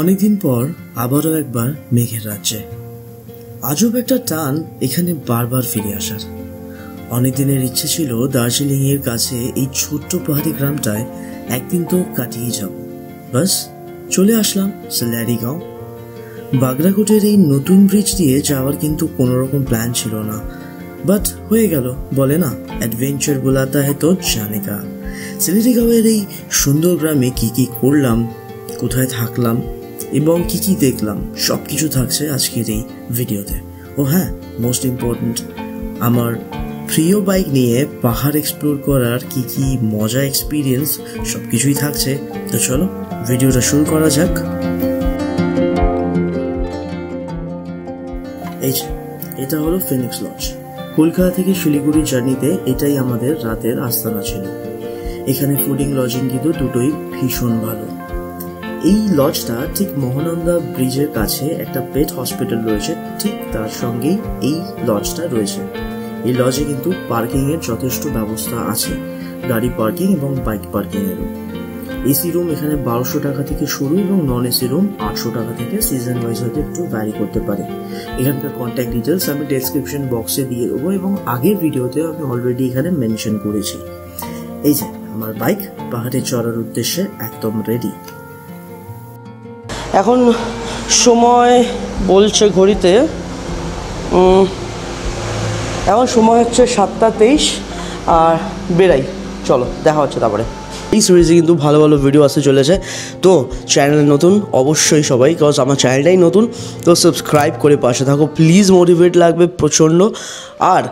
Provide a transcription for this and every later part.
অনেকদিন পর আবারও একবার মেঘের রাজ্যে আজব একটা টান এখানে বারবার ফিরে আসার। অনেকদিনের ইচ্ছে ছিল দার্জিলিং এর কাছে এই ছোট্ট পাহাড়ি গ্রামটায় একদিন তো কাটিয়ে যাব। বাস চলে আসলাম সিলারিগাঁও। বাগরাকোটের এই নতুন ব্রিজ দিয়ে যাওয়ার কিন্তু কোনো রকম প্ল্যান ছিল না, বাট হয়ে গেল। বলে না, অ্যাডভেঞ্চার বুলাতা হে তো জানে কা। সিলারিগাঁওয়ের এই সুন্দর গ্রামে কি কি করলাম, কোথায় থাকলাম এবং কি কি দেখলাম সবকিছু থাকছে আজকের এই ভিডিওতে। ও হ্যাঁ, মোস্ট ইম্পর্টেন্ট, আমার প্রিয় বাইক নিয়ে পাহাড় এক্সপ্লোর করার কি কি মজা এক্সপিরিয়েন্স সবকিছুই থাকছে। তো চলো ভিডিওটা শুরু করা যাক। এই যে এটা হলো ফিনিক্স লজ। কলকাতা থেকে শিলিগুড়ি জার্নিতে এটাই আমাদের রাতের আস্তানা ছিল। এখানে ফুডিং লজিং কিন্তু দুটোই ভীষণ ভালো। এই লজটা ঠিক মহানন্দা ব্রিজের কাছে একটা পেট হসপিটাল রয়েছে, ঠিক তার সঙ্গেই এই লজটা রয়েছে। এই লজে কিন্তু পার্কিং এর যথেষ্ট ব্যবস্থা আছে, গাড়ি পার্কিং এবং বাইক পার্কিং এরও। এসি রুম এখানে 1200 টাকা থেকে শুরু এবং নন এসি রুম 800 টাকা থেকে, সিজন ওয়াইজ হয়তো একটু ভ্যারি করতে পারে। এখানকার কন্ট্যাক্ট ডিটেলস আমি ডেসক্রিপশন বক্সে দিয়ে দেবো এবং আগের ভিডিওতেও আমি অলরেডি এখানে মেনশন করেছি। এই যে আমার বাইক পাহাড়ে চড়ার উদ্দেশ্যে একদম রেডি। এখন সময় বলছে ঘড়িতে, এখন সময় হচ্ছে 7:23 আর বেরাই। চলো দেখা হচ্ছে তারপরে। এই সিরিজে কিন্তু ভালো ভালো ভিডিও আসতে চলেছে, তো চ্যানেল নতুন অবশ্যই সবাই, বিকজ আমার চ্যানেলটাই নতুন, তো সাবস্ক্রাইব করে পাশে থাকো প্লিজ, মোটিভেট লাগবে প্রচণ্ড। আর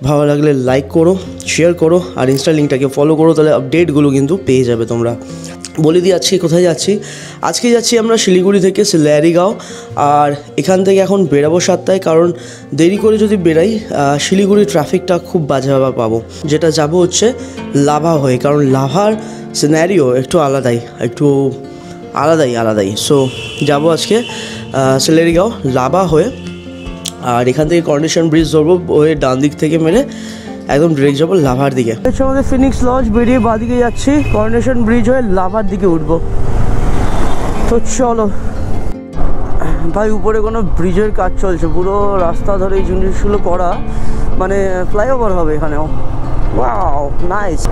ভালো লাগলে লাইক করো, শেয়ার করো আর ইনস্টা লিঙ্কটাকে ফলো করো, তাহলে আপডেটগুলো কিন্তু পেয়ে যাবে তোমরা। বলে দিয়ে যাচ্ছি কোথায় যাচ্ছি। আজকে যাচ্ছি আমরা শিলিগুড়ি থেকে সিলারিগাঁও, আর এখান থেকে এখন বেরাবো 7টায়, কারণ দেরি করে যদি বেরাই শিলিগুড়ির ট্রাফিকটা খুব বাজেভাবে পাবো। যেটা যাব হচ্ছে লাভা হয়ে, কারণ লাভার সিনারিও একটু আলাদাই। সো যাব আজকে সিলারিগাঁও লাভা হয়ে, আর এখান থেকে করোনেশন ব্রিজ ধরবো, ওই ডান দিক থেকে মেরে একদম ডিরেক্ট যাবো লাভার দিকে। আমাদের ফিনিক্স লজ বেরিয়ে বাঁদিকে যাচ্ছি, করোনেশন ব্রিজ হয়ে লাভার দিকে উঠবো। তো চলো ভাই, উপরে কোনো ব্রিজের কাজ চলছে, পুরো রাস্তা ধরে এই জিনিসগুলো করা, মানে ফ্লাইওভার হবে এখানেও। Wow nice.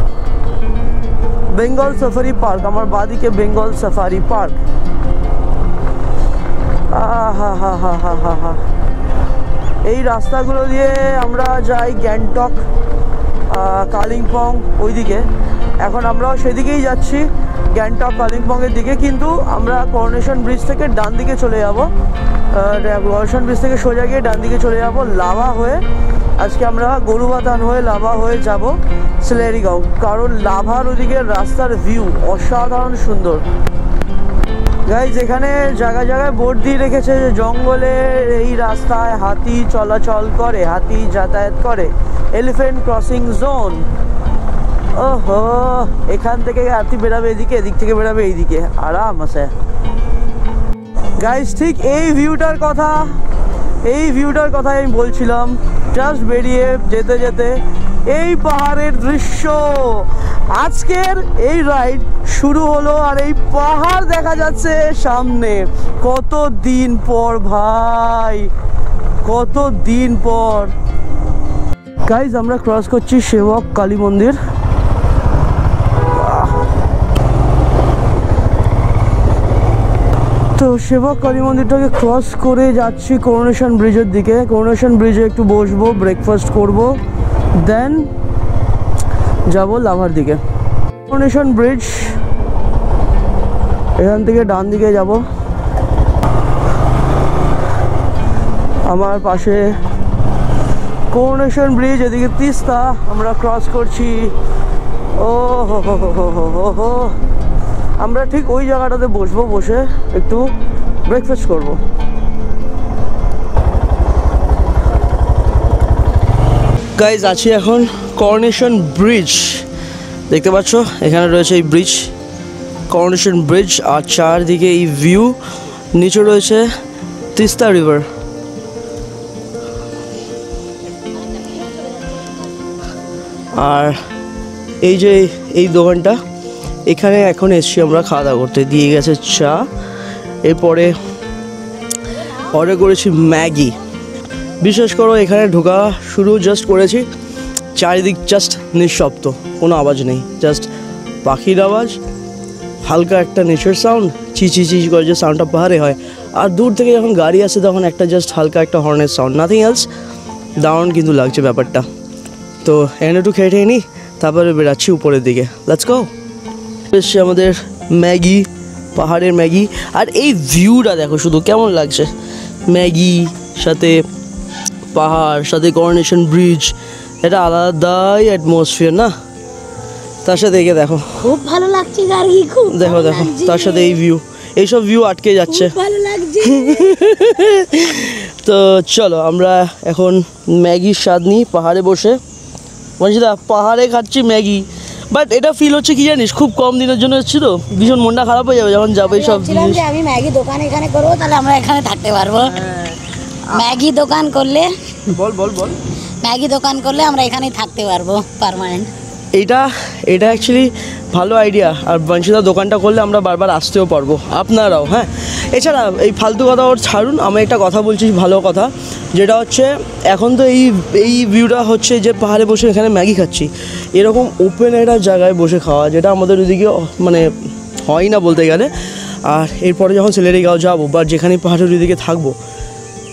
Bengal safari park, আমার বাঁদিকে বেঙ্গল সাফারি পার্ক। হা এই রাস্তাগুলো দিয়ে আমরা যাই গ্যাংটক, কালিম্পং ওইদিকে। এখন আমরাও সেদিকেই যাচ্ছি, গ্যাংটক কালিম্পংয়ের দিকে, কিন্তু আমরা করোনেশন ব্রিজ থেকে ডান দিকে চলে যাব। করোনেশন ব্রিজ থেকে সোজা গিয়ে ডান দিকে চলে যাব লাভা হয়ে। আজকে আমরা গরুবাথান হয়ে লাভা হয়ে যাব সিলারিগাঁও, কারণ লাভার ওদিকে রাস্তার ভিউ অসাধারণ সুন্দর। গাইজ এখানে জায়গায় জায়গায় বোর্ড দিয়ে রেখেছে যে জঙ্গলের এই রাস্তায় হাতি চলাচল করে, হাতি যাতায়াত করে, এলিফ্যান্ট ক্রসিং জোন। ওহো, এখান থেকে হাতি বেরাবে এদিকে, এদিক থেকে বেরাবে এইদিকে, আরাম আছে। গাইজ ঠিক এই ভিউটার কথা আমি বলছিলাম, জাস্ট বেরিয়ে যেতে যেতে এই পাহাড়ের দৃশ্য। আজকের এই রাইড শুরু হলো আর এই পাহাড় দেখা যাচ্ছে সামনে। কতদিন পর ভাই, কতদিন পর। গাইজ আমরা ক্রস করছি সেবক কালী মন্দির। তো সেবক কালী মন্দিরটাকে ক্রস করে যাচ্ছি করোনেশন ব্রিজের দিকে। করোনেশন ব্রিজে একটু বসবো, ব্রেকফাস্ট করব, দেন যাব লাভার দিকে। করোনেশন ব্রিজ এখান থেকে ডান দিকে যাব, আমার পাশে করোনেশন ব্রিজ, এদিকে তিস্তা আমরা ক্রস করছি। ও হো, আমরা ঠিক ওই জায়গাটাতে বসবো, বসে একটু ব্রেকফাস্ট করব। গাইজ আছি এখন করোনেশন ব্রিজ, দেখতে পাচ্ছ এখানে রয়েছে এই ব্রিজ, করোনেশন ব্রিজ, আর চারদিকে এই ভিউ, নিচে রয়েছে তিস্তা রিভার। আর এই যে এই দোকানটা, এখানে এখন এসছি আমরা খাওয়া দাওয়া করতে, দিয়ে গেছে চা এরপরে অর্ডার করেছি ম্যাগি। বিশেষ করো এখানে ঢোকা শুরু জাস্ট করেছি, চারিদিক জাস্ট নিঃশব্দ, কোনো আওয়াজ নেই, জাস্ট পাখির আওয়াজ, হালকা একটা নেচার সাউন্ড, চিচি করে যে সাউন্ডটা পাহাড়ে হয়, আর দূর থেকে যখন গাড়ি আসে তখন একটা জাস্ট হালকা একটা হর্নের সাউন্ড, নাথিং এলস। দারুণ কিন্তু লাগছে ব্যাপারটা। তো এখানে একটু খেয়ে নিই, তারপরে বেরাচ্ছি উপরের দিকে। Let's go. এসছে আমাদের ম্যাগি, পাহাড়ের ম্যাগি, আর এই ভিউটা দেখো শুধু কেমন লাগছে, ম্যাগি সাথে পাহাড় সাথে করোনেশন ব্রিজ, এটা আলাদাই অ্যাটমসফিয়ার না। তার সাথে দেখো খুব ভালো লাগছে গাড়ি, খুব দেখো তার সাথে এই ভিউ, এইসব ভিউ আটকে যাচ্ছে, ভালো লাগছে। তো চলো আমরা এখন ম্যাগির স্বাদ নিই পাহাড়ে বসে। মঞ্জিদা পাহাড়ে খাচ্ছি ম্যাগি, বাট এটা ফিল হচ্ছে কি জানিস, খুব কম দিনের জন্য এসেছি তো, ভীষণ মনটা খারাপ হয়ে যাবে যখন যাবো এইসব জিনিস। আমি ম্যাগি দোকান এখানে করবো, তাহলে আমরা এখানে থাকতে পারবো। ম্যাগি দোকান করলে বল ম্যাগি দোকান করলে আমরা এখানেই থাকতে পারবো পার্মানেন্ট। এটা অ্যাকচুয়ালি ভালো আইডিয়া, আর বংশীদা দোকানটা করলে আমরা বারবার আসতেও পারবো, আপনারাও। হ্যাঁ, এছাড়া এই ফালতু কথা ওর ছাড়ুন, আমি একটা কথা বলছি, ভালো কথা, যেটা হচ্ছে এখন তো এই ভিউটা হচ্ছে যে পাহাড়ে বসে এখানে ম্যাগি খাচ্ছি, এরকম ওপেন একটা জায়গায় বসে খাওয়া, যেটা আমাদের ওদিকে মানে হয় না বলতে গেলে। আর এরপরে যখন সিলেরিগাঁও যাবো বা যেখানে পাহাড়ের ওদিকে থাকবো,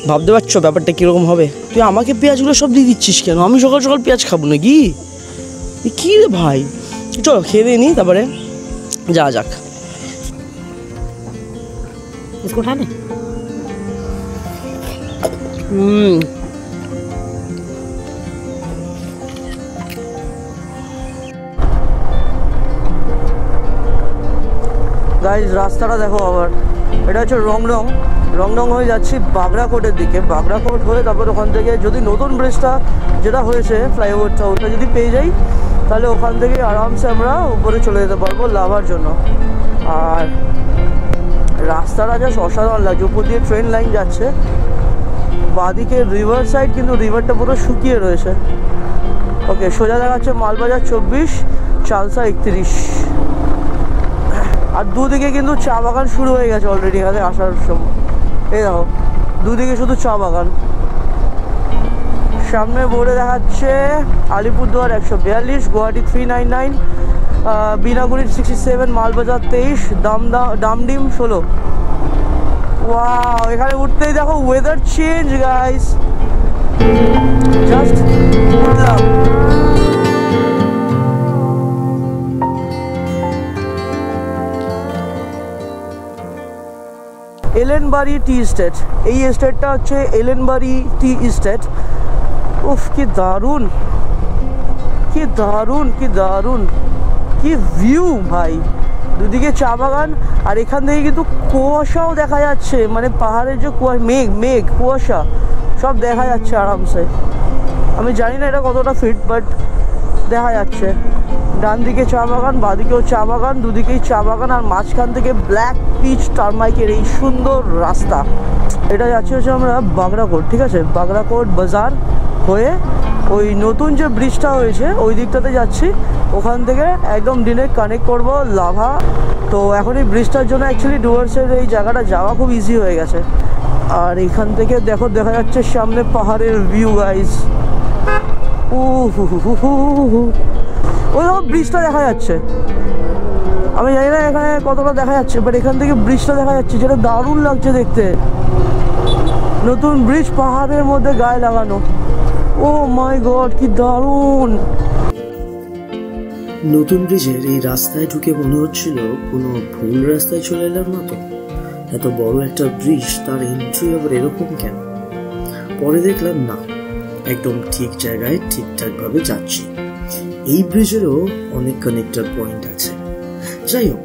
ভাবতে পারছো ব্যাপারটা কীরকম হবে। তুই আমাকে পেঁয়াজগুলো সব দিয়ে দিচ্ছিস কেন? আমি সকাল সকাল পেঁয়াজ খাবো নাকি? কী রে ভাই, চলো খেয়ে দিয়ে নিই, তারপরে যা যাক। গাইজ রাস্তাটা দেখো আবার, এটা হচ্ছে রংডং হয়ে যাচ্ছি বাগড়াকোটের দিকে। বাগড়াকোট হয়ে তারপর ওখান থেকে যদি নতুন ব্রিজটা যেটা হয়েছে ফ্লাইওভারটা, ওটা যদি পেয়ে যাই তাহলে ওখান থেকে আরামসে আমরা উপরে চলে যেতে পারবো লাভার জন্য। আর রাস্তাটা জাস্ট অসাধারণ লাগছে, উপর দিয়ে ট্রেন লাইন যাচ্ছে, বাদিকে রিভার সাইড, কিন্তু রিভারটা পুরো শুকিয়ে রয়েছে। ওকে, সোজা দেখাচ্ছে মালবাজার 24, চালসা 31, আর দুদিকে কিন্তু চা বাগান শুরু হয়ে গেছে অলরেডি এখানে আসার সময়। এই দেখো দুদিকে শুধু চা বাগান। সামনে বোর্ডে দেখাচ্ছে আলিপুরদুয়ার 142, গুয়াহাটি 399, বিনাগুড়ি 67, মালবাজার 23, ডামডিম 16। ওয়াও, এখানে উঠতেই দেখো ওয়েদার চেঞ্জ গাইস, জাস্ট উঠলাম। এলেনবাড়ি টি এস্টেট, এই এস্টেটটা হচ্ছে এলেনবাড়ি টি এস্টেট। উফ, কি দারুণ, কি দারুণ, কি দারুণ, কি ভিউ ভাই, দুদিকে চা বাগান, আর এখান থেকে কিন্তু কুয়াশাও দেখা যাচ্ছে, মানে পাহাড়ের যে মেঘ কুয়াশা সব দেখা যাচ্ছে আরামসে। আমি জানি না এটা কতটা ফিট, বাট দেখা যাচ্ছে। ডান দিকে চা বাগান, বাদিকেও চা বাগান, দুদিকেই চা বাগান, আর মাঝখান থেকে ব্ল্যাক পিচ টারমাইকের এই সুন্দর রাস্তা। এটা যাচ্ছে হচ্ছে আমরা বাগড়াকোট, ঠিক আছে, বাগড়াকোট বাজার হয়ে ওই নতুন যে ব্রিজটা হয়েছে ওই দিকটাতে যাচ্ছি, ওখান থেকে একদম ডিরেক্ট কানেক্ট করব লাভা। তো এখন এই ব্রিজটার জন্য অ্যাকচুয়ালি ডুয়ার্সের এই জায়গাটা যাওয়া খুব ইজি হয়ে গেছে। আর এখান থেকে দেখো দেখা যাচ্ছে সামনে পাহাড়ের ভিউ গাইস, ওই দেখো ব্রিজটা দেখা যাচ্ছে। আমি জানি না এখানে কতটা দেখা যাচ্ছে, বাট এখান থেকে ব্রিজটা দেখা যাচ্ছে, যেটা দারুণ লাগছে দেখতে। নতুন ব্রিজ পাহাড়ের মধ্যে গায়ে লাগানো, ও মাই গড, কি দারুণ। নতুন ব্রিজের এই রাস্তায় ঢুকে মনে হচ্ছিল কোনো ভুল রাস্তায় চলে এলাম না তো, এত বড় একটা ব্রিজ, তার এন্ট্রি আবার এরকম কেন? পরে দেখলাম না, একদম ঠিক জায়গায় ঠিকঠাক ভাবে যাচ্ছি। এই ব্রিজেরও অনেক কানেক্টর পয়েন্ট আছে। যাই হোক,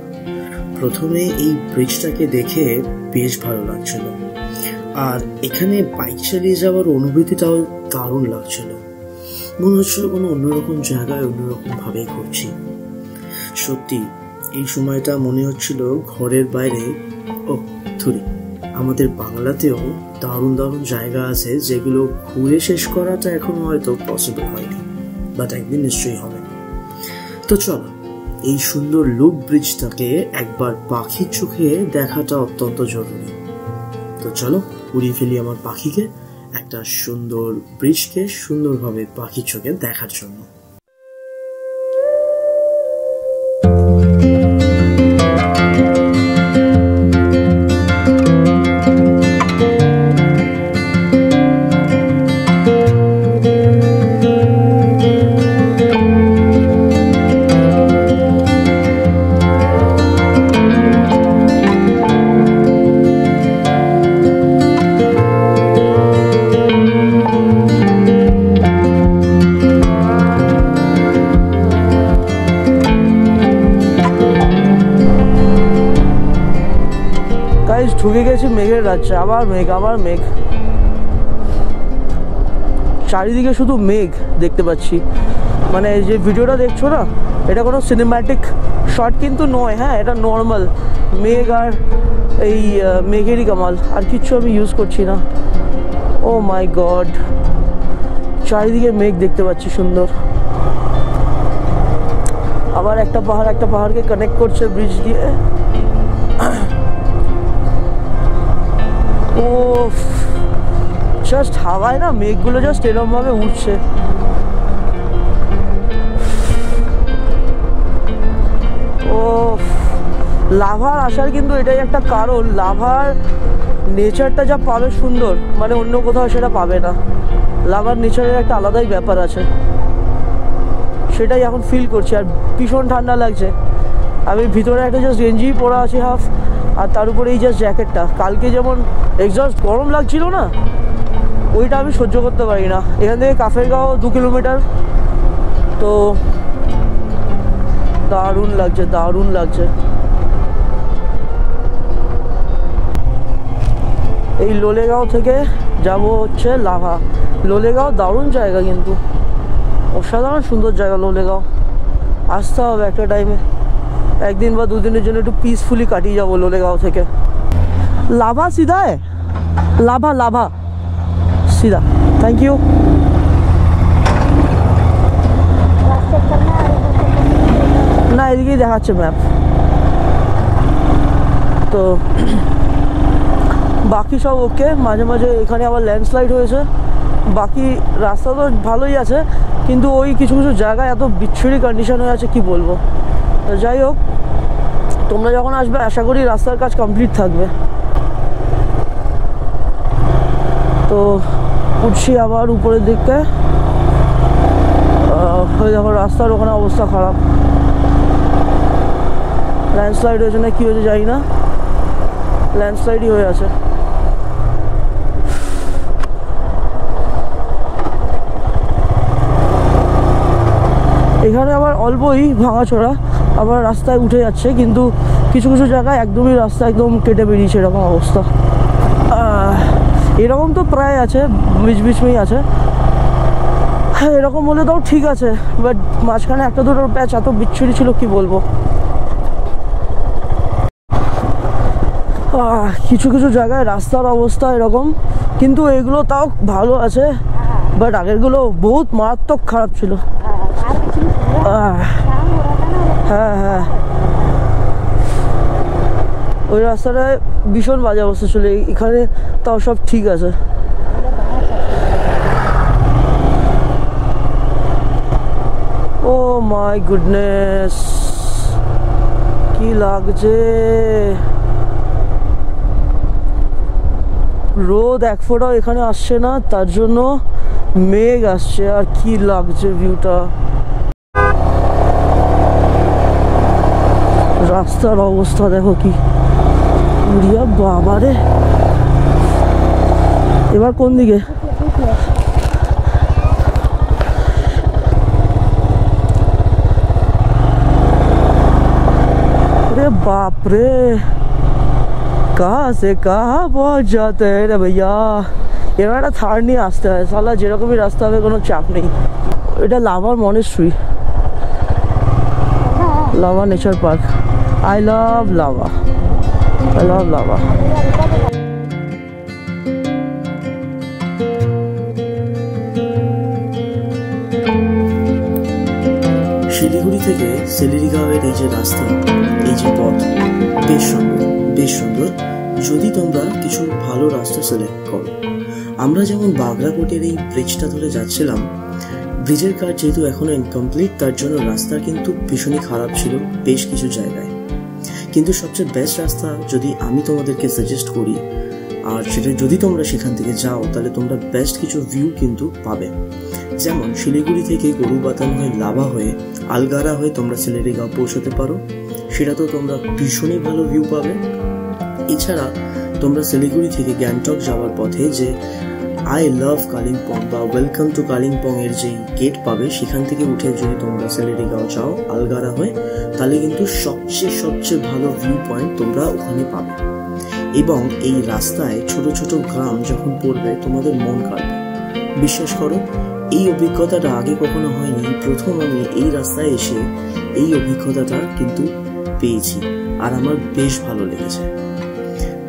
প্রথমে এই ব্রিজটাকে দেখে বেশ ভালো লাগছিল, আর এখানে বাইক চালিয়ে যাওয়ার অনুভূতিটাও দারুণ লাগছিল। মনে হচ্ছিল কোনো অন্যরকম জায়গায় অন্যরকম ভাবে ঘুরছি। সত্যি এই সময়টা মনে হচ্ছিল ঘরের বাইরে, আমাদের বাংলাতেও দারুণ দারুণ জায়গা আছে যেগুলো ঘুরে শেষ করাটা এখনো হয়তো পসিবল হয়নি, বাট একদিন নিশ্চয়ই হবে। তো চলো এই সুন্দর লুপ ব্রিজটাকে একবার পাখির চোখে দেখাটা অত্যন্ত জরুরি। তো চলো উড়িয়ে ফেলি আমার পাখিকে একটা সুন্দর ব্রিজকে সুন্দরভাবে পাখির চোখে দেখার জন্য। ঢুকে গেছি মেঘের রাজ্যে। আবার মেঘ, আবার মেঘ, চারিদিকে শুধু মেঘ দেখতে পাচ্ছি। মানে যে ভিডিওটা দেখছো না, এটা কোনো সিনেম্যাটিক শট কিন্তু নয়। হ্যাঁ, এটা নর্মাল মেঘ আর এই মেঘেরই কামাল, আর কিচ্ছু আমি ইউজ করছি না। ও মাই গড, চারিদিকে মেঘ দেখতে পাচ্ছি সুন্দর। আবার একটা পাহাড়কে কানেক্ট করছে ব্রিজ দিয়ে। ও জাস্ট হাওয়ায় না মেঘগুলো জাস্ট এরকম ভাবে উঠছে। ও লাভার আসার কিন্তু এটাই একটা কারণ, লাভার নেচারটা যা পাবে সুন্দর, মানে অন্য কোথাও সেটা পাবে না। লাভার নেচারের একটা আলাদাই ব্যাপার আছে, সেটাই এখন ফিল করছি। আর ভীষণ ঠান্ডা লাগছে। আমি ভিতরে একটা জাস্ট গেঞ্জি পরা আছি হাফ, আর তার উপরে এই জাস্ট জ্যাকেটটা। কালকে যেমন এক্সস্ট গরম লাগছিল না, ওইটা আমি সহ্য করতে পারি না। এখান থেকে কাফেরগাঁও 2 কিলোমিটার, তো দারুণ লাগছে, দারুণ লাগছে। এই লোলেগাঁও থেকে যাব হচ্ছে লাভা। লোলেগাঁও দারুণ জায়গা, কিন্তু অসাধারণ সুন্দর জায়গা লোলেগাঁও। আসতে হবে একটা টাইমে, একদিন বা দুদিনের জন্য একটু পিসফুলি কাটিয়ে যাবো লোলেগাঁও থেকে। लाभा सीधा है, लाभा लाभा सीधा। Thank you. না এদিকেই দেখাচ্ছে ম্যাপ। তো বাকি সব ওকে। মাঝে মাঝে এখানে আবার ল্যান্ডস্লাইড হয়েছে। বাকি রাস্তা তো ভালোই আছে, কিন্তু ওই কিছু কিছু জায়গায় এত বিচ্ছিরি কন্ডিশন হয়ে আছে কি বলবো। তো যাই হোক, তোমরা যখন আসবে আশা করি রাস্তার কাজ কমপ্লিট থাকবে। তো উঠছি আবার উপরের দিকে। দেখো রাস্তার ওখানে অবস্থা খারাপ, ল্যান্ডস্লাইড হয়েছে না কি হয়েছে জানি না, ল্যান্ডস্লাইডই হয়ে আছে। এখানে আবার অল্পই ভাঙাচোরা, আবার রাস্তায় উঠে যাচ্ছে, কিন্তু কিছু কিছু জায়গায় একদমই রাস্তা একদম কেটে বেরিয়েছে, এরকম অবস্থা। এরকম তো প্রায় আছে, বিচ আছে। হ্যাঁ, এরকম হলে তাও ঠিক আছে, বাট মাঝখানে একটা দুটো প্যাচ এত বিচ্ছিরি ছিল কি বলবো। কিছু কিছু জায়গায় রাস্তার অবস্থা এরকম, কিন্তু এগুলো তাও ভালো আছে, বাট আগেরগুলো বহুত মারাত্মক খারাপ ছিল। হ্যাঁ হ্যাঁ, ওই রাস্তাটায় ভীষণ বাজে অবস্থা ছিল। এখানে তাও সব ঠিক আছে। ও মাই গুডনেস, কি লাগছে। রোদ এক ফোঁটাও এখানে আসছে না, তার জন্য মেঘ আসছে, আর কি লাগছে ভিউটা। রাস্তার অবস্থা দেখো কি, বাবারে। এবার কোন দিকে? अरे बाप रे, कहाँ से कहाँ पहुँच जाते हैं रे भैया। এবার একটা থার্ড নিয়ে আসতে হয়, সালা যেরকমই রাস্তা হবে কোনো চাপ নেই। এটা লাভার monastery, Lava nature park. I love lava, I love lava. Siliguri থেকে সেলেরিগাঁওয়ের এই যে রাস্তা, এই যে পথ, বেশ সুন্দর, বেশ সুন্দর, যদি তোমরা কিছু ভালো রাস্তা সিলেক্ট করো। আমরা যেমন বাগরাকোটের এই ব্রিজটা ধরে যাচ্ছিলাম, ব্রিজের কাজ যেহেতু এখনো ইনকমপ্লিট, তার জন্য রাস্তা কিন্তু ভীষণই খারাপ ছিল বেশ কিছু জায়গায়। কিন্তু সবচেয়ে বেস্ট রাস্তা যদি আমি তোমাদেরকে সাজেস্ট করি, আর সেটা যদি তোমরা সেখান থেকে যাও, তাহলে তোমরা বেস্ট কিছু ভিউ কিন্তু পাবে। যেমন শিলিগুড়ি থেকে গরুবাতান হয়ে লাভা হয়ে আলগারা হয়ে তোমরা সেলেরিগাঁও পৌঁছতে পারো, সেটা তো তোমরা ভীষণই ভালো ভিউ পাবে। এছাড়া তোমরা শিলিগুড়ি থেকে গ্যাংটক যাওয়ার পথে যে আই লাভ কালিম্পং বা ওয়েলকাম টু কালিম্পং এর যে গেট পাবে, সেখান থেকে উঠে যদি তোমরা সেলেরিগাঁও যাও আলগারা হয়ে, তাহলে কিন্তু সবচেয়ে ভালো ভিউ পয়েন্ট তোমরা ওখানে পাবে। এবং এই রাস্তায় ছোট ছোট গ্রাম যখন পড়বে, তোমাদের মন কাড়বে। বিশ্বাস করো, এই অভিজ্ঞতাটা আগে কখনো হয়নি। প্রথম আমি এই রাস্তায় এসে এই অভিজ্ঞতাটা কিন্তু পেয়েছি, আর আমার বেশ ভালো লেগেছে।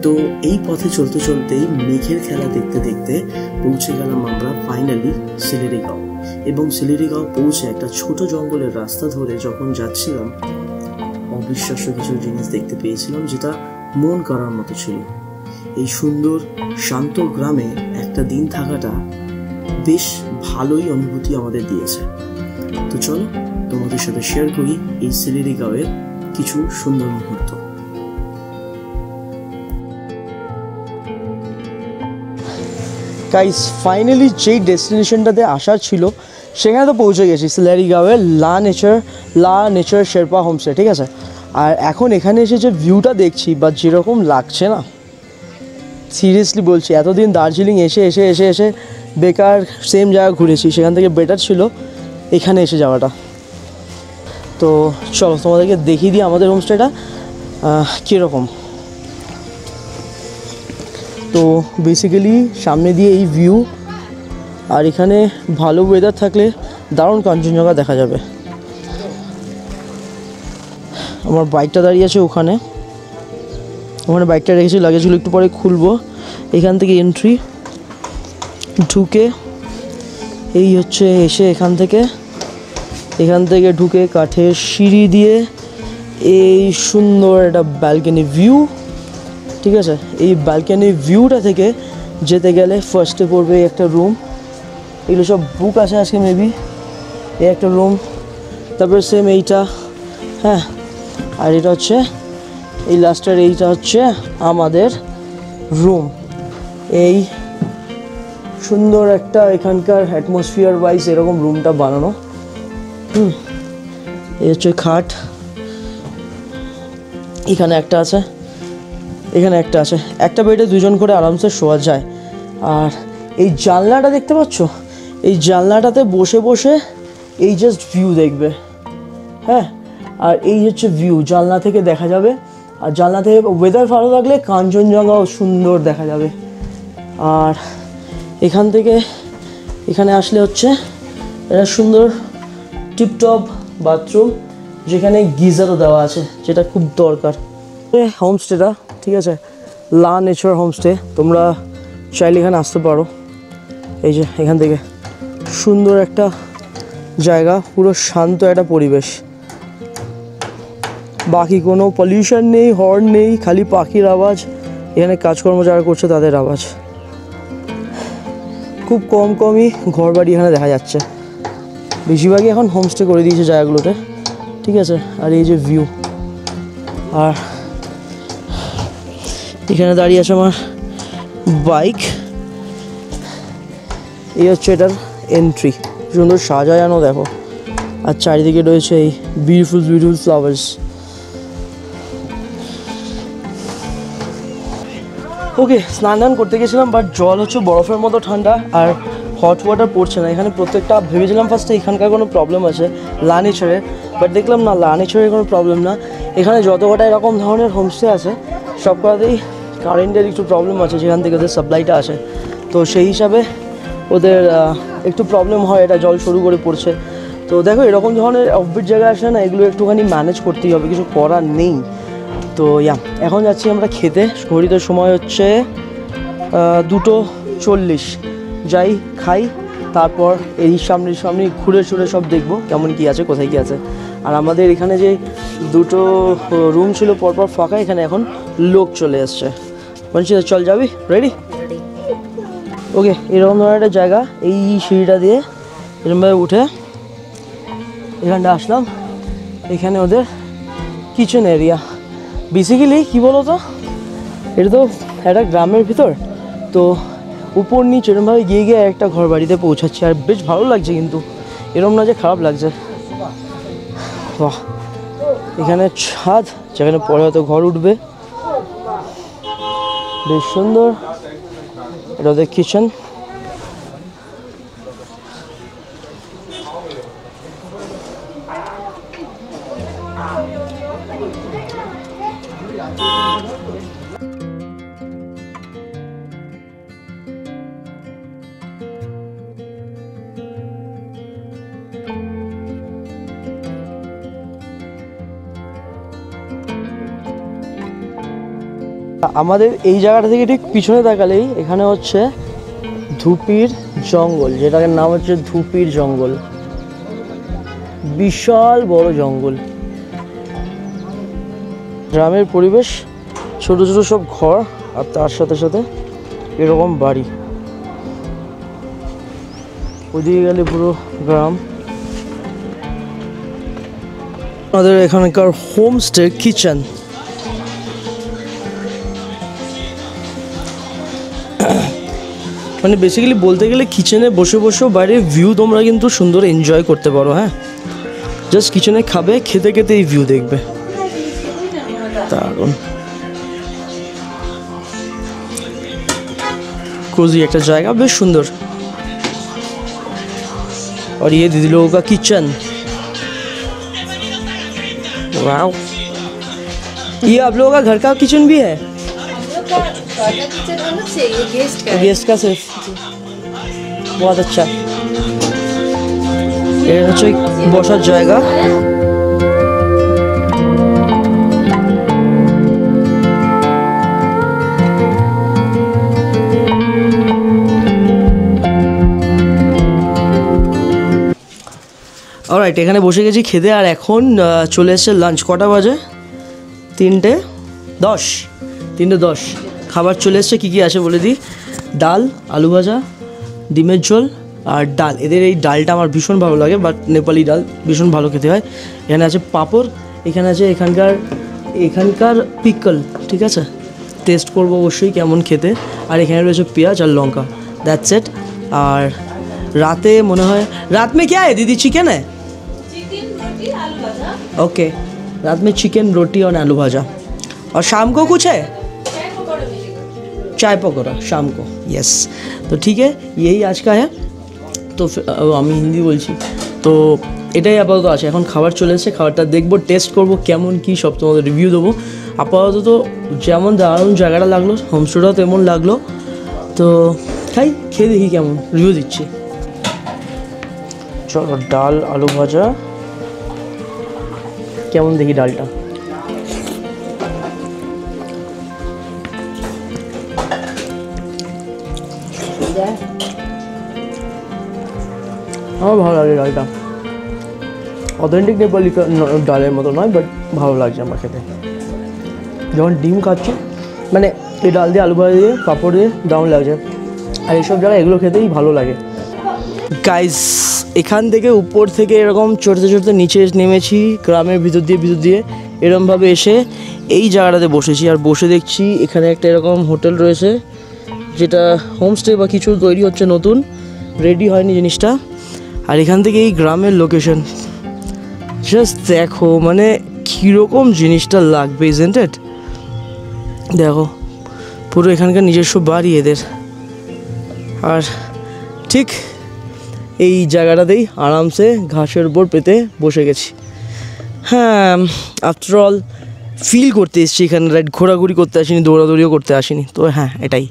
তো এই পথে চলতে চলতেই মেঘের খেলা দেখতে দেখতে পৌঁছে গেলাম আমরা ফাইনালি সেলেরিগাঁও। এবং সেলেরিগাঁও পৌঁছে একটা ছোট জঙ্গলের রাস্তা ধরে যখন যাচ্ছিলাম, অবিশ্বাস্য কিছু জিনিস দেখতে পেয়েছিলাম, যেটা মন কাড়ার মতো ছিল। এই সুন্দর শান্ত গ্রামে একটা দিন থাকাটা বেশ ভালোই অনুভূতি আমাদের দিয়েছে। তো চলো তোমাদের সাথে শেয়ার করি এই সেলেরিগাঁওয়ের কিছু সুন্দর মুহূর্ত। গাইস, ফাইনালি যেই ডেস্টিনেশনটাতে আসার ছিল সেখানে তো পৌঁছে গেছি, সেলেরিগাঁওয়ের লা নেচার শেরপা হোমস্টে, ঠিক আছে। আর এখন এখানে এসে যে ভিউটা দেখছি বা যেরকম লাগছে না, সিরিয়াসলি বলছি, এতদিন দার্জিলিং এসে এসে এসে এসে বেকার সেম জায়গা ঘুরেছি, সেখান থেকে বেটার ছিল এখানে এসে যাওয়াটা। তো চলো তোমাদেরকে দেখিয়ে দিই আমাদের হোমস্টেটা কীরকম। তো বেসিক্যালি সামনে দিয়ে এই ভিউ, আর এখানে ভালো ওয়েদার থাকলে দারুণ কাঞ্চনজঙ্ঘা দেখা যাবে। আমার বাইকটা দাঁড়িয়ে আছে ওখানে বাইকটা রেখেছি, লাগেজগুলো একটু পরে খুলবো। এখান থেকে এন্ট্রি, ঢুকে এই হচ্ছে এসে এখান থেকে ঢুকে কাঠের সিঁড়ি দিয়ে এই সুন্দর একটা ব্যালকনি ভিউ, ঠিক আছে। এই ব্যালকনি ভিউটা থেকে যেতে গেলে ফার্স্টে পড়বে একটা রুম, এগুলো সব বুক আছে আজকে মেবি। এই একটা রুম, তারপরে সেম এইটা, হ্যাঁ। আর এটা হচ্ছে এই লাস্টের, এইটা হচ্ছে আমাদের রুম। এই সুন্দর একটা এখানকার অ্যাটমসফিয়ার ওয়াইজ এরকম রুমটা বানানো। এই হচ্ছে খাট, এখানে একটা আছে, একটা বেডে দুজন করে আরামসে শোয়া যায়। আর এই জানলাটা দেখতে পাচ্ছ, এই জানলাটাতে বসে বসে এই জাস্ট ভিউ দেখবে, হ্যাঁ। আর এই হচ্ছে ভিউ, জানলা থেকে দেখা যাবে। আর জানলা থেকে ওয়েদার ভালো লাগলে কাঞ্চনজঙ্ঘাও সুন্দর দেখা যাবে। আর এখান থেকে এখানে আসলে হচ্ছে একটা সুন্দর টিপটপ বাথরুম, যেখানে গিজারও দেওয়া আছে, যেটা খুব দরকার। হোমস্টেটা, ঠিক আছে, লা নেচার হোমস্টে, তোমরা চাইলে এখানে আসতে পারো। এই যে এখান থেকে সুন্দর একটা জায়গা, পুরো শান্ত একটা পরিবেশ, বাকি কোনো পলিউশন নেই, হর্ন নেই, খালি পাখির আওয়াজ, এখানে কাজকর্ম যারা করছে তাদের আওয়াজ। খুব কমই ঘরবাড়ি এখানে দেখা যাচ্ছে, বেশিরভাগই এখন হোমস্টে করে দিয়েছে জায়গাগুলোতে, ঠিক আছে। আর এই যে ভিউ, আর এখানে দাঁড়িয়ে আছে আমার বাইক। এই হচ্ছে এটার এন্ট্রি, সুন্দর সাজানো দেখো। আর চারিদিকে রয়েছে এই বিউটিফুল ফ্লাওয়ার্স। ওকে, স্নান করতে গেছিলাম, বাট জল হচ্ছে বরফের মতো ঠান্ডা, আর হট ওয়াটার পড়ছে না এখানে। প্রত্যেকটা ভেবেছিলাম ফার্স্টে এখানকার কোনো প্রবলেম আছে লা নেচারের, বাট দেখলাম না, লা নেচারের কোনো প্রবলেম না। এখানে যত কটা এরকম ধরনের হোমস্টে আছে, সব কটাতেই কারেন্টের একটু প্রবলেম আছে, যেখান থেকে ওদের সাপ্লাইটা আসে। তো সেই হিসাবে ওদের একটু প্রবলেম হয়, এটা জল শুরু করে পড়ছে। তো দেখো, এরকম ধরনের অফবিট জায়গা আসে না, এগুলো একটুখানি ম্যানেজ করতেই হবে, কিছু করার নেই। তো এখন যাচ্ছি আমরা খেতে। ঘড়িতে সময় হচ্ছে 2:40, যাই খাই, তারপর এই সামনে ঘুরে সব দেখবো কেমন কি আছে, কোথায় কি আছে। আর আমাদের এখানে যে দুটো রুম ছিল পরপর ফাঁকা, এখানে এখন লোক চলে এসছে। বলছি চল যাবি, রেডি? ওকে, এরকম ধরনের একটা জায়গা, এই সিঁড়িটা দিয়ে এরকমভাবে উঠে এখানটা আসলাম। এখানে ওদের কিচেন এরিয়া। বেসিক্যালি কী বলো তো, এটা তো একটা গ্রামের ভিতর, তো উপর নিচে এরকমভাবে গিয়ে একটা ঘর বাড়িতে পৌঁছাচ্ছি। আর বেশ ভালো লাগছে, কিন্তু এরকম না যে খারাপ লাগছে। বাহ, এখানে ছাদ, যেখানে পরে হয়তো ঘর উঠবে, বেশ সুন্দর। এটা ওদের কিচেন। আমাদের এই জায়গাটা থেকে ঠিক পিছনে তাকালেই এখানে হচ্ছে ধুপির জঙ্গল, যেটার নাম হচ্ছে ধুপির জঙ্গল। বিশাল বড় জঙ্গল। গ্রামের পরিবেশ, ছোট ছোট সব ঘর, আর তার সাথে সাথে এরকম বাড়ি। ওদিকে গেলে পুরো গ্রাম। আমাদের এখানকার হোমস্টে কিচেন। মানে বেসিক্যালি বলতে গেলে কিচেনে বসে বসেও বাইরের ভিউ তোমরা কিন্তু সুন্দর এনজয় করতে পারো। হ্যাঁ, জাস্ট কিচেনে খাবে, খেতে খেতে এই ভিউ দেখবে, দারুণ কোজি একটা জায়গা, বেশ সুন্দর। और ये दीदी लोगों का किचन, वाओ। ये आप लोगों का घर का किचन भी है? गेस्ट का सिर्फ, बहुत अच्छा। ये হচ্ছে বসার জায়গা। অলরাইট, এখানে বসে গেছি খেতে। আর এখন চলে এসছে লাঞ্চ। কটা বাজে? 3:10। খাবার চলে এসছে। কী কী আছে বলে দিই। ডাল, আলু ভাজা, ডিমের ঝোল আর ডাল। এদের এই ডালটা আমার ভীষণ ভালো লাগে, বাট নেপালি ডাল ভীষণ ভালো খেতে হয়। এখানে আছে পাঁপড়, এখানে আছে এখানকার পিকল, ঠিক আছে, টেস্ট করবো অবশ্যই কেমন খেতে। আর এখানে রয়েছে পেঁয়াজ আর লঙ্কা, দ্যাটস ইট। আর রাতে মনে হয়, রাত में क्या है दीदी? चिकन है? ओके, रात में चिकन, रोटी और आलू भाजा। और शाम को कुछ है? चाय पकौड़ा शाम को। यस, तो ठीक है, यही आज का है। তো আমি হিন্দি বলছি, তো এটাই আপাতত আছে। এখন খাবার চলে এসেছে, খাবারটা দেখবো, টেস্ট করবো কেমন কী, সব তোমাদের রিভিউ দেবো। আপাতত যেমন দারুণ জায়গাটা লাগলো, হোমস্টেটাও তেমন লাগলো। তো খেয়ে দেখি কেমন, রিভিউ দিচ্ছি। চলো, ডাল আলু ভাজা কেমন দেখি ডালটা। আমার ভালো লাগে ডালটা, অথেন্টিক নেপালি ডালের মতো নয়, বাট ভালো লাগছে আমার খেতে। যখন ডিম খাচ্ছি, মানে এই ডাল দিয়ে আলু ভাজা দিয়ে পাঁপড় দিয়ে দারুণ লাগছে। আর এইসব জায়গায় এগুলো খেতেই ভালো লাগে। গাইস, এখান থেকে উপর থেকে এরকম চড়তে চড়তে নিচে নেমেছি, গ্রামের ভিতর দিয়ে এরকমভাবে এসে এই জায়গাটাতে বসেছি। আর বসে দেখছি এখানে একটা এরকম হোটেল রয়েছে, যেটা হোমস্টে বা কিছু তৈরি হচ্ছে, নতুন রেডি হয়নি জিনিসটা। আর এখান থেকে এই গ্রামের লোকেশন জাস্ট দেখো, মানে কীরকম জিনিসটা লাগবে, ইজন্ট ইট? দেখো পুরো এখানকার নিজস্ব বাড়ি এদের। আর ঠিক এই জায়গাটাতেই আরামসে ঘাসের উপর পেতে বসে গেছি। হ্যাঁ, আফটারঅল ফিল করতে এসেছি এখানে, রাইট, ঘোরাঘুরি করতে আসিনি, দৌড়াদৌড়িও করতে আসিনি। তো হ্যাঁ, এটাই।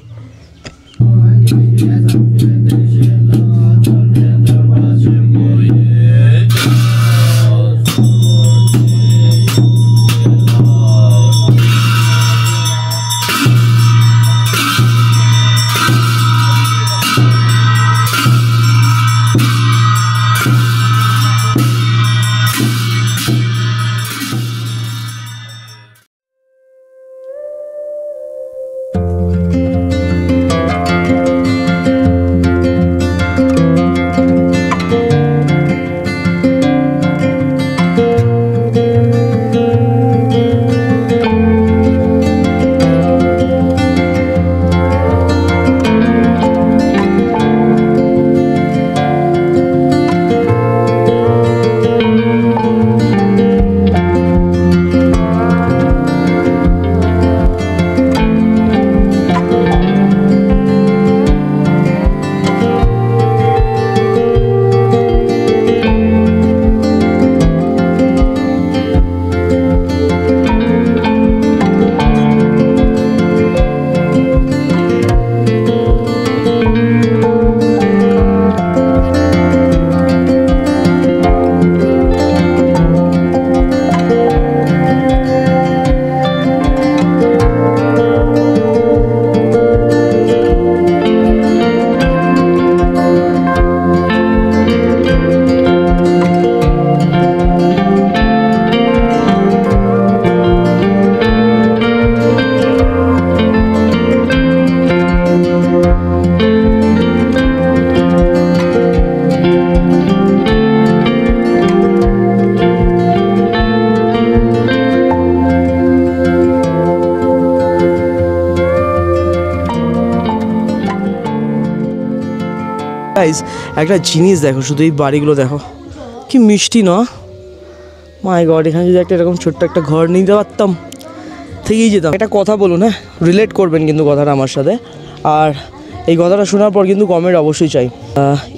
গাইজ একটা জিনিস দেখো, শুধু এই বাড়িগুলো দেখো কি মিষ্টি না। মাই গড, এখানে যদি একটা এরকম ছোট্ট একটা ঘর নিতে পারতাম থেকেই যেতাম। একটা কথা বলুন, হ্যাঁ রিলেট করবেন কিন্তু কথাটা আমার সাথে, আর এই কথাটা শোনার পর কিন্তু কমেন্ট অবশ্যই চাই।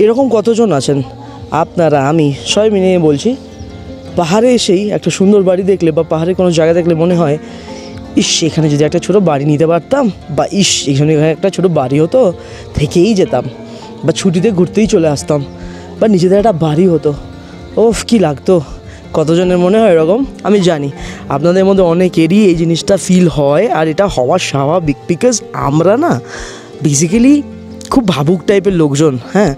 এরকম কতজন আছেন আপনারা, আমি সবাই মিলে বলছি, পাহাড়ে এসেই একটা সুন্দর বাড়ি দেখলে বা পাহাড়ে কোনো জায়গা দেখলে মনে হয় ইস এখানে যদি একটা ছোটো বাড়ি নিতে পারতাম, বা ইস এখানে একটা ছোটো বাড়ি হতো থেকেই যেতাম, বা ছুটিতে ঘুরতেই চলে আসতাম, বা নিজেদের একটা বাড়ি হতো, ওফ কী লাগতো। কতজনের মনে হয় এরকম আমি জানি, আপনাদের মধ্যে অনেকেরই এই জিনিসটা ফিল হয়, আর এটা হওয়া স্বাভাবিক। বিকজ আমরা না বেসিক্যালি খুব ভাবুক টাইপের লোকজন। হ্যাঁ,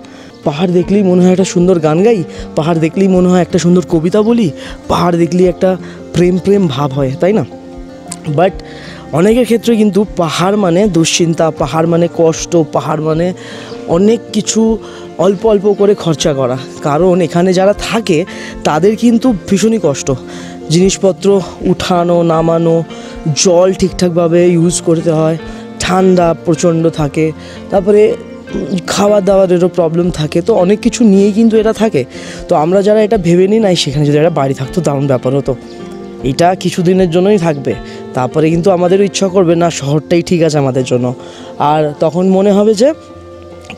পাহাড় দেখলেই মনে হয় একটা সুন্দর গান গাই, পাহাড় দেখলেই মনে হয় একটা সুন্দর কবিতা বলি, পাহাড় দেখলেই একটা প্রেম প্রেম ভাব হয়, তাই না? বাট অনেকের ক্ষেত্রে কিন্তু পাহাড় মানে দুশ্চিন্তা, পাহাড় মানে কষ্ট, পাহাড় মানে অনেক কিছু অল্প অল্প করে খরচা করা। কারণ এখানে যারা থাকে তাদের কিন্তু ভীষণই কষ্ট, জিনিসপত্র উঠানো নামানো, জল ঠিকঠাকভাবে ইউজ করতে হয়, ঠান্ডা প্রচণ্ড থাকে, তারপরে খাওয়া দাওয়ারেরও প্রবলেম থাকে, তো অনেক কিছু নিয়েই কিন্তু এটা থাকে। তো আমরা যারা এটা ভেবে নিই নাই সেখানে যদি একটা বাড়ি থাকতো দারুণ ব্যাপার হতো। এটা কিছুদিনের জন্যই থাকবে, তারপরে কিন্তু আমাদেরও ইচ্ছা করবে না শহরটাই ঠিক আছে আমাদের জন্য, আর তখন মনে হবে যে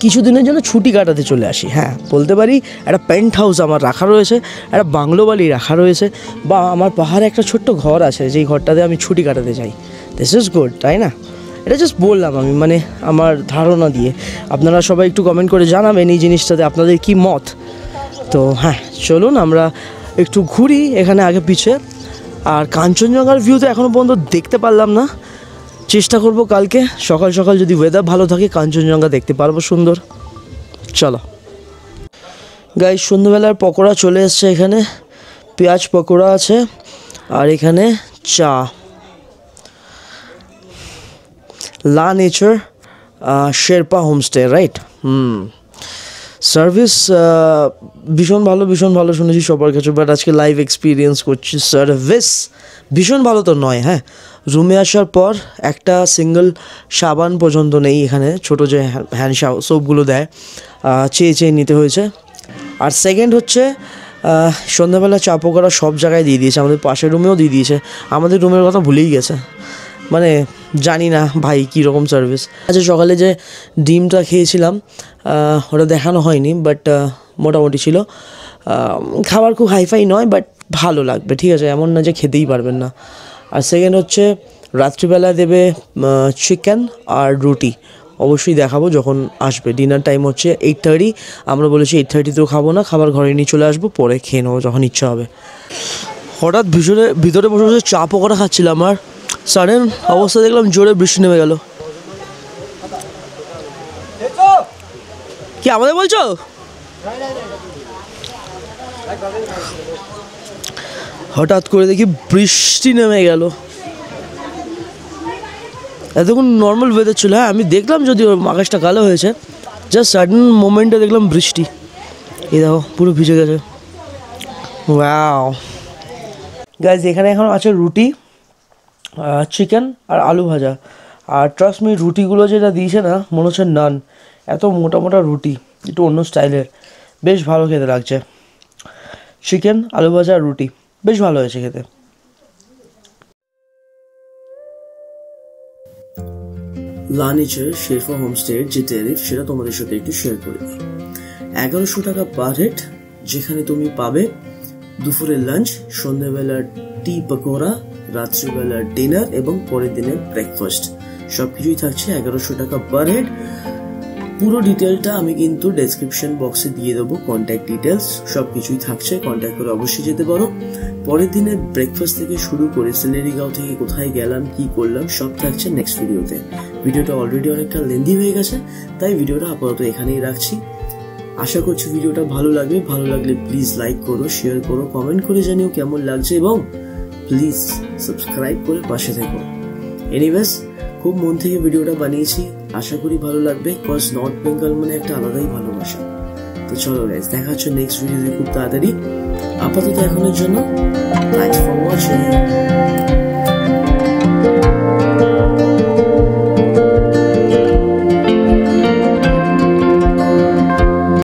কিছুদিনের জন্য ছুটি কাটাতে চলে আসি। হ্যাঁ বলতে পারি একটা পেন্ট হাউস আমার রাখা রয়েছে, একটা বাংলো বাড়ি রাখা রয়েছে, বা আমার পাহাড়ে একটা ছোট্ট ঘর আছে যেই ঘরটাতে আমি ছুটি কাটাতে যাই। দিস ইজ গুড, তাই না? এটা জাস্ট বললাম আমি, মানে আমার ধারণা দিয়ে। আপনারা সবাই একটু কমেন্ট করে জানাবেন এই জিনিসটাতে আপনাদের কি মত। তো হ্যাঁ চলুন আমরা একটু ঘুরি এখানে আগে পিছে। আর কাঞ্চনজঙ্ঘার ভিউ তো এখনও পর্যন্ত দেখতে পারলাম না, চেষ্টা করব কালকে সকাল সকাল যদি ওয়েদার ভালো থাকে কাঞ্চনজঙ্ঘা দেখতে পারবো সুন্দর। চলো গাইস, সন্ধ্যাবেলার পকোড়া চলে এসছে, এখানে পেঁয়াজ পকোড়া আছে, আর এখানে চা। লা nature Sherpa homestay, right? Service ভীষণ ভালো শুনেছি সবার কাছে, বাট আজকে লাইভ এক্সপিরিয়েন্স করছি। সার্ভিস ভীষণ ভালো তো নয়। হ্যাঁ, রুমে আসার পর একটা সিঙ্গেল সাবান পর্যন্ত নেই এখানে, ছোটো যে হ্যান্ড সোপগুলো দেয় চেয়ে নিতে হয়েছে। আর সেকেন্ড হচ্ছে সন্ধ্যাবেলা চা পকোড়া সব জায়গায় দিয়ে দিয়েছে, আমাদের পাশের রুমেও দিয়ে দিয়েছে, আমাদের রুমের কথা ভুলেই গেছে। মানে জানি না ভাই কীরকম সার্ভিস। আচ্ছা, সকালে যে ডিমটা খেয়েছিলাম ওটা দেখানো হয়নি, বাট মোটামুটি ছিল। খাবার খুব হাইফাই নয়, বাট ভালো লাগবে, ঠিক আছে, এমন না যে খেতেই পারবেন না। আর সেকেন্ড হচ্ছে রাত্রিবেলা দেবে চিকেন আর রুটি, অবশ্যই দেখাবো যখন আসবে। ডিনার টাইম হচ্ছে 8:30, আমরা বলেছি 8:30তেও খাবো না, খাবার ঘরে নিয়ে চলে আসবো, পরে খেয়ে নেবো যখন ইচ্ছা হবে। হঠাৎ ভিতরে বসে বসে চা পকোড়া খাচ্ছিলাম, আর সাডেন অবস্থা দেখলাম জোরে বৃষ্টি নেমে গেল। কি আমাদের বলছো? হঠাৎ করে দেখি বৃষ্টি নেমে গেল। এতক্ষণ নর্মাল ওয়েদার ছিল। হ্যাঁ আমি দেখলাম যদিও আকাশটা কালো হয়েছে, জাস্ট সাডেন মোমেন্টে দেখলাম বৃষ্টি। এই দেখো পুরো ভিজে গেছে। ওয়াও গাইজ, এখানে এখন আছে রুটি, চিকেন আর আলু ভাজা। আর ট্রাস্ট মি, রুটিগুলো যেটা দিয়েছে না মনে হচ্ছে নান, এত মোটা মোটা রুটি, একটু অন্য স্টাইলের, বেশ ভালো খেতে লাগছে। চিকেন আলু ভাজা আর রুটি বেশ ভালো হয়েছে খেতে। লা নেচার শেরপা হোমস্টের যে ট্যারিফ সেটা তোমাদের সাথে একটু শেয়ার করে দিই। 1100 টাকা পার হেড, যেখানে তুমি পাবে দুপুরের লাঞ্চ, সন্ধ্যাবেলার টি পকোড়া, রাত্রিবেলার ডিনার এবং পরের দিনের ব্রেকফাস্ট, সবকিছুই থাকছে 1100 টাকা পার হেড। পুরো ডিটেলটা আমি কিন্তু ডেসক্রিপশন বক্সে দিয়ে দেবো, কন্ট্যাক্ট ডিটেলস সবকিছুই থাকছে, কন্ট্যাক্ট করে অবশ্যই যেতে পারো। পরের দিনের ব্রেকফাস্ট থেকে শুরু করে সিলেরিগাঁও থেকে কোথায় গেলাম কি করলাম সব থাকছে নেক্সট ভিডিওতে। ভিডিওটা অলরেডি অনেকটা লেন্দি হয়ে গেছে, তাই ভিডিওটা আপাতত এখানেই রাখছি। আশা করছি ভিডিওটা ভালো লাগবে, ভালো লাগলে প্লিজ লাইক করো, শেয়ার করো, কমেন্ট করে জানিও কেমন লাগছে, এবং প্লিজ সাবস্ক্রাইব করে পাশে থেকো। এনিওয়েজ, খুব মন থেকে ভিডিওটা বানিয়েছি, আশা করি ভালো লাগবে, কজ নর্থ বেঙ্গল মানে একটা আলাদাই ভালোবাসা। তো চলো গাইস, দেখা হচ্ছে নেক্সট ভিডিওতে খুব তাড়াতাড়ি। আপাতত এখনের জন্য থ্যাঙ্কস ফর ওয়াচিং।